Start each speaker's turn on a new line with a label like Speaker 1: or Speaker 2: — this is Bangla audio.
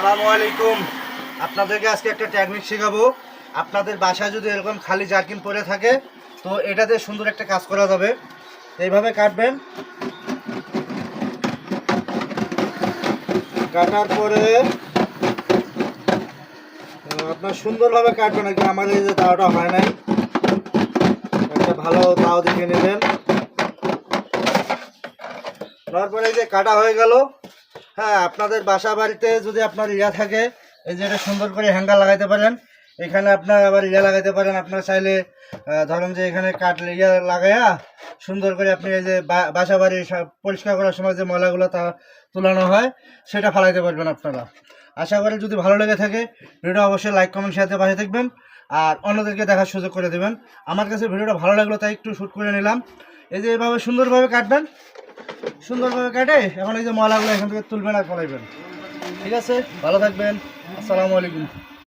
Speaker 1: আসসালামু আলাইকুম। আপনাদেরকে আজকে একটা টেকনিক শেখাবো। আপনাদের বাসায় যদি এরকম খালি জারকিন পড়ে থাকে, তো এটাতে সুন্দর একটা কাজ করা যাবে। এইভাবে কাটবেন, কাটার পরে আপনার সুন্দরভাবে কাটবেন। আর কি আমার এই যে তাওটা হয় নাই, একটা ভালো তাও দেখে নেবেন। তারপরে এই যে কাটা হয়ে গেল। হ্যাঁ, আপনাদের বাসা বাড়িতে যদি আপনার ইয়া থাকে, এই যে এটা সুন্দর করে হ্যাঙ্গার লাগাইতে পারেন। এখানে আপনার আবার ইয়া লাগাইতে পারেন। আপনার চাইলে ধরেন যে এখানে কাট ইয়া লাগাইয়া সুন্দর করে আপনি এই যে বাসা বাড়ি পরিষ্কার করার সময় যে ময়লাগুলো তা তুলানো হয়, সেটা ফালাইতে পারবেন আপনারা। আশা করি যদি ভালো লেগে থাকে ভিডিওটা অবশ্যই লাইক কমেন্ট শেয়ারতে পাশে থাকবেন, আর অন্যদেরকে দেখার সুযোগ করে দেবেন। আমার কাছে ভিডিওটা ভালো লাগলো তাই একটু শ্যুট করে নিলাম। এই যে এভাবে সুন্দরভাবে কাটবেন, সুন্দরভাবে কাটে এখন এই যে ময়লাগুলো এখান থেকে তুলবেন আর ফলাইবেন। ঠিক আছে, ভালো থাকবেন। আসসালামু আলাইকুম।